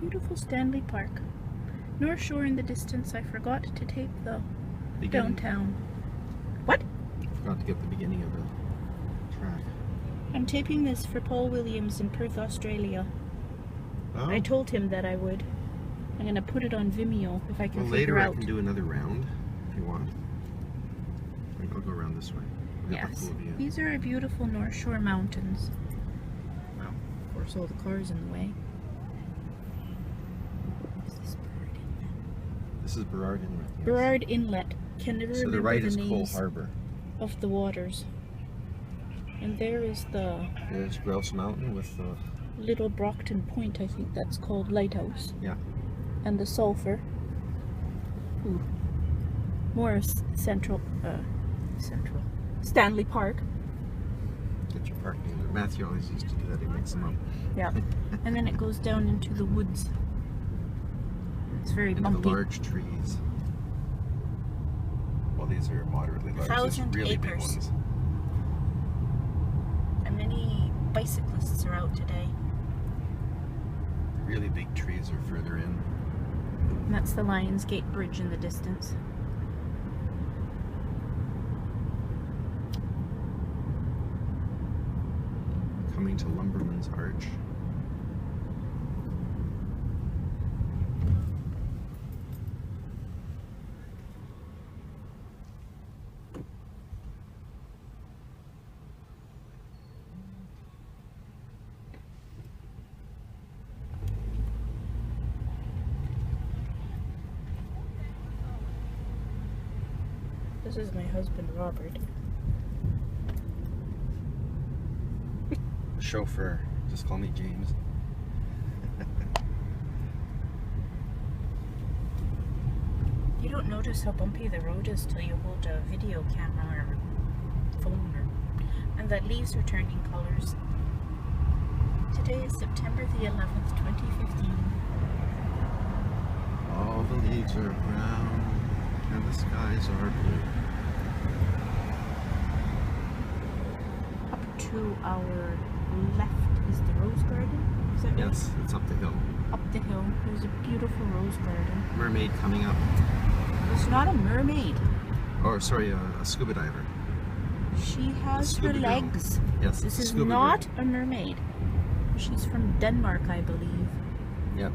beautiful Stanley Park. North Shore in the distance. I forgot to tape the downtown. What? Forgot to get the beginning of the track. I'm taping this for Paul Williams in Perth, Australia. Oh. I told him that I would. I'm gonna put it on Vimeo if I can well, figure later out. I can do another round if you want. I'll go around this way. Yes. These are our beautiful North Shore mountains. Wow. Of course, all the cars in the way. Is this Burrard Inlet? This is Burrard Inlet. Yes. Burrard Inlet. Can never So remember the right the is Cole names Harbour. of the waters. And there is the There's Grouse Mountain with the... Little Brockton Point, I think that's called, lighthouse. Yeah. And the Sulphur. Ooh. More central. Stanley Park. Get your parking. Matthew always used to do that. He makes them up. Yeah. And then it goes down into the woods. It's very into bumpy. the large trees. Well, these are moderately large. 1,000 There's really big acres. ones. And many bicyclists are out today. Really big trees are further in. And that's the Lions Gate Bridge in the distance. Coming to Lumberman's Arch. This is my husband, Robert. Chauffeur. Just call me James. You don't notice how bumpy the road is till you hold a video camera or phone, and the leaves are turning colors. Today is September the 11th, 2015. All the leaves are brown and the skies are blue. Up to our left is the rose garden. Is that right? Yes, it's up the hill. Up the hill, there's a beautiful rose garden. Mermaid coming up. It's not a mermaid. Or sorry, a scuba diver. She has her Scuba girl. legs. Yes, This is scuba not girl. a mermaid. She's from Denmark, I believe. Yep,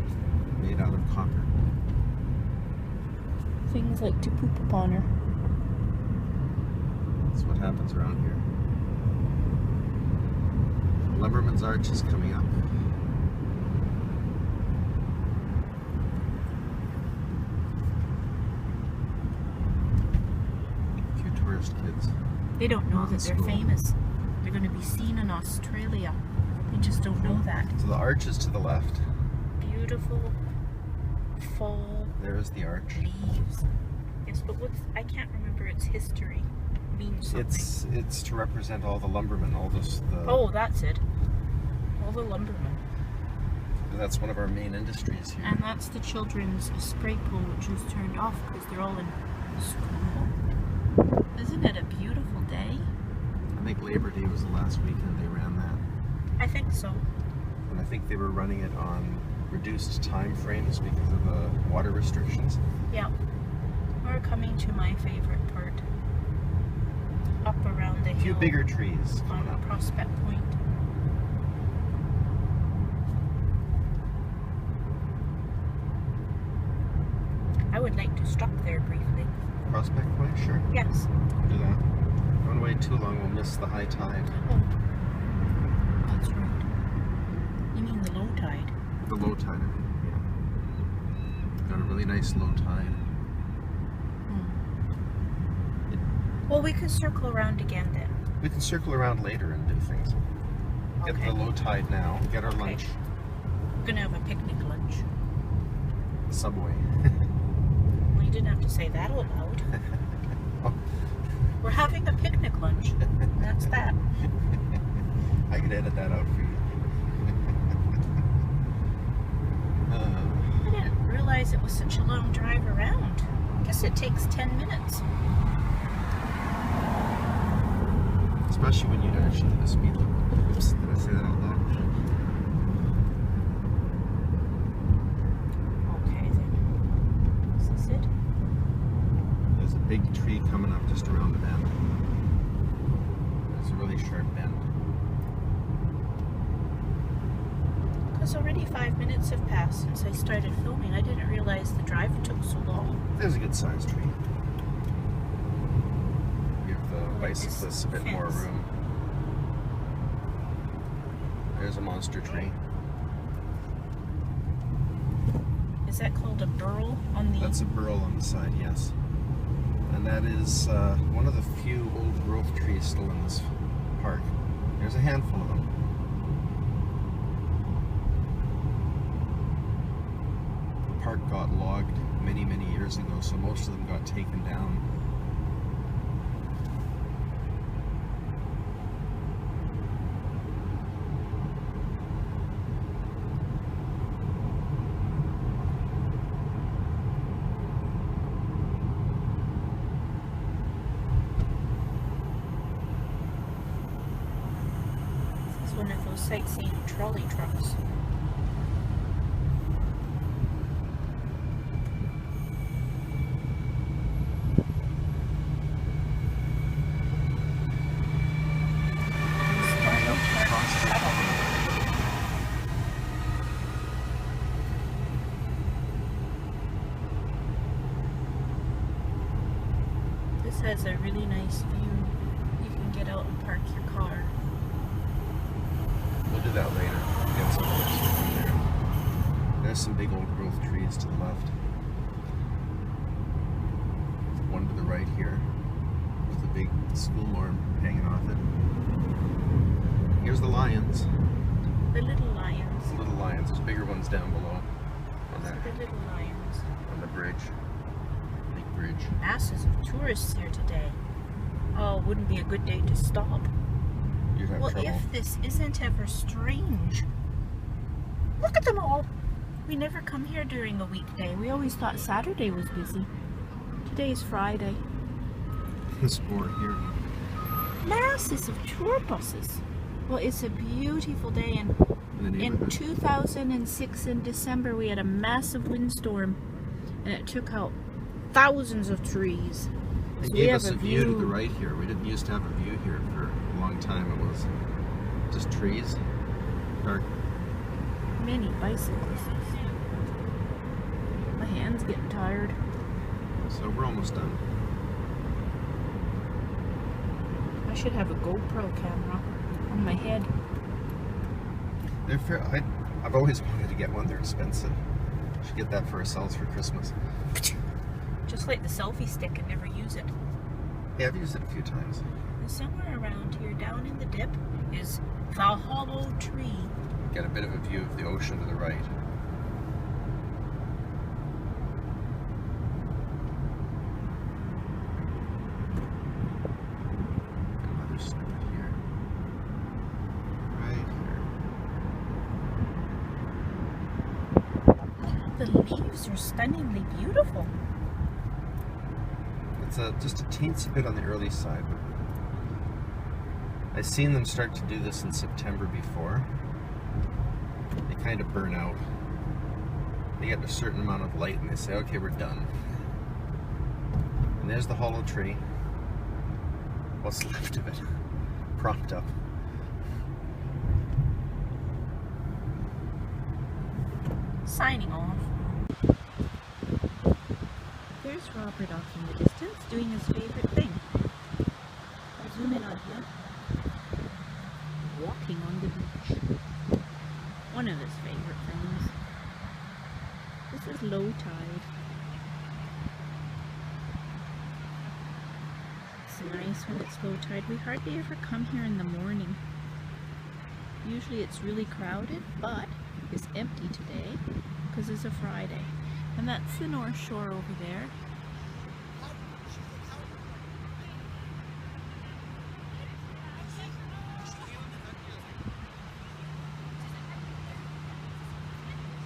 made out of copper. Things like to poop upon her. That's what happens around here. Lumberman's Arch is coming up. A few tourist kids. They don't know Not that in they're school. famous. They're going to be seen in Australia. They just don't know that. So the arch is to the left. Beautiful fall There's the arch. leaves. Yes, but what's, I can't remember its history. It means something. It's to represent all the lumbermen, all this. Oh, that's it. All the lumbermen. That's one of our main industries here. And that's the children's spray pool, which was turned off because they're all in school. Isn't it a beautiful day? I think Labor Day was the last weekend they ran that. I think so. And I think they were running it on reduced time frames because of the water restrictions. Yeah. We're coming to my favorite part. Up around the A few hill bigger trees coming on up. Prospect Point. I would like to stop there briefly. Prospect Point, sure. Yes. Do that. Don't wait too long, we'll miss the high tide. Oh, that's right. You mean the low tide? The low tide, I mean. Yeah. Got a really nice low tide. Well, we could circle around again then. We can circle around later and do things. Get Okay. the low tide now, get our lunch. We're gonna have a picnic lunch. Subway. Well, you didn't have to say that out loud. Oh. We're having a picnic lunch. That's that. I could edit that out for you. I didn't realize it was such a long drive around. Guess it takes 10 minutes. Especially when you actually hit the speed limit. Oops, did I say that out loud? tree coming up just around the bend. It's a really sharp bend. Because already 5 minutes have passed since I started filming. I didn't realize the drive took so long. There's a good sized tree. Give the bicyclists a bit more room. There's a monster tree. Is that called a burl on the... That's a burl on the side, yes. And that is one of the few old growth trees still in this park. There's a handful of them. The park got logged many, many years ago, so most of them got taken down. One of those sightseeing trolley trucks. This has a really nice view. You can get out and park your car. We'll do that later. Get some pictures there. There's some big old growth trees to the left. One to the right here with a big school arm hanging off it. Here's the lions. The little lions. The little lions. There's bigger ones down below. On Those that, are the little lions. on the bridge. Big bridge. Masses of tourists here today. Oh, wouldn't be a good day to stop. You'd have Well, trouble. if this isn't ever strange. Look at them all. We never come here during a weekday. We always thought Saturday was busy. Today's Friday. There's more here. Masses of tour buses. Well, it's a beautiful day, and In the in neighborhood. 2006 in December we had a massive windstorm and it took out thousands of trees. They So we gave have us a view to the right here. We didn't used to have a view here for a long time. It was just trees. Dark. Many bicyclists. My hand's getting tired. So we're almost done. I should have a GoPro camera on my head. They're fair. I've always wanted to get one. They're expensive. Should get that for ourselves for Christmas. Just like the selfie stick and never use it. Yeah, I've used it a few times. And somewhere around here, down in the dip, is the hollow tree. Get a bit of a view of the ocean to the right. Another snippet here. Right here. The leaves are stunningly beautiful. It's just a teensy bit on the early side. I've seen them start to do this in September before. They kind of burn out. They get a certain amount of light and they say, okay, we're done. And there's the hollow tree. What's left of it, propped up. Signing off. There's Robert off in the distance doing his favorite thing. I'll zoom in on him. Walking on the beach. One of his favorite things. This is low tide. It's nice when it's low tide. We hardly ever come here in the morning. Usually it's really crowded, but it's empty today because it's a Friday. And that's the North Shore over there.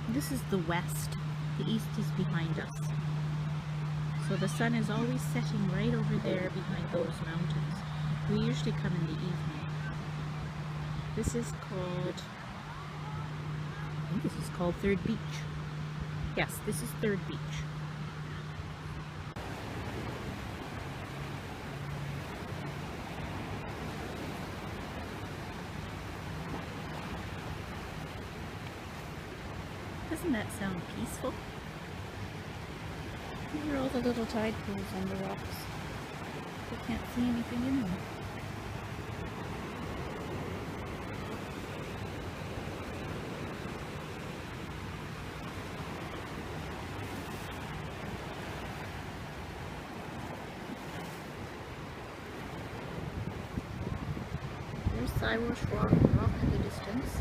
This is the west. The east is behind us. So the sun is always setting right over there behind those mountains. We usually come in the evening. This is called, I think this is called Third Beach. Yes, this is Third Beach. Doesn't that sound peaceful? Look at all the little tide pools on the rocks. You can't see anything in them. There's Siwash Rock in the distance.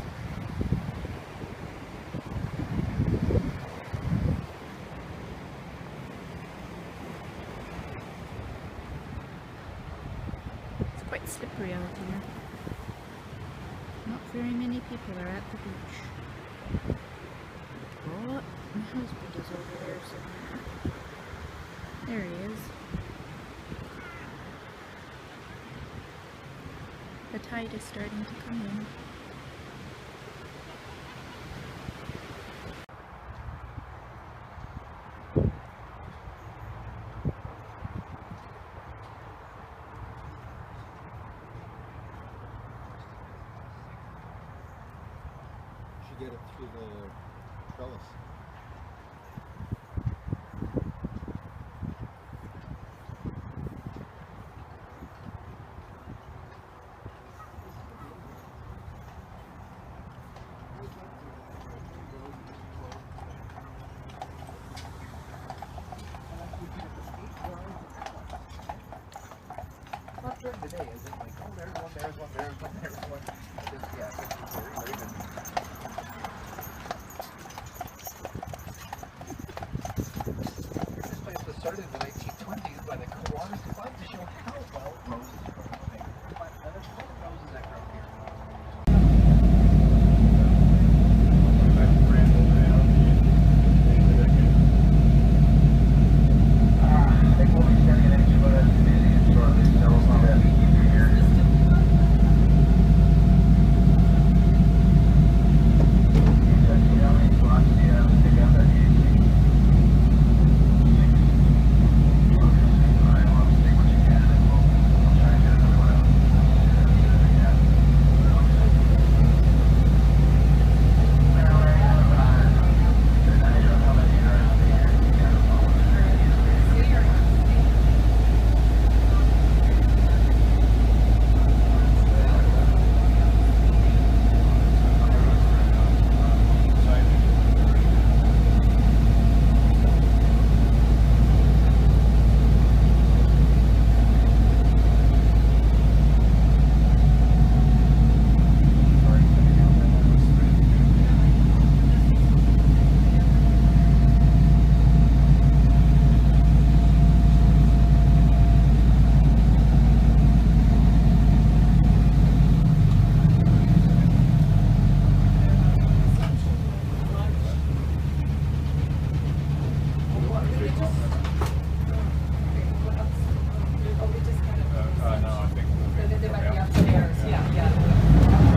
It's quite slippery out here. Not very many people are at the beach. Oh, my husband is over there somewhere. There he is. The tide is starting to come in. Should get it through the trellis. Not during the day, is it? Like, oh, there's one, there's one, there's one, there's one.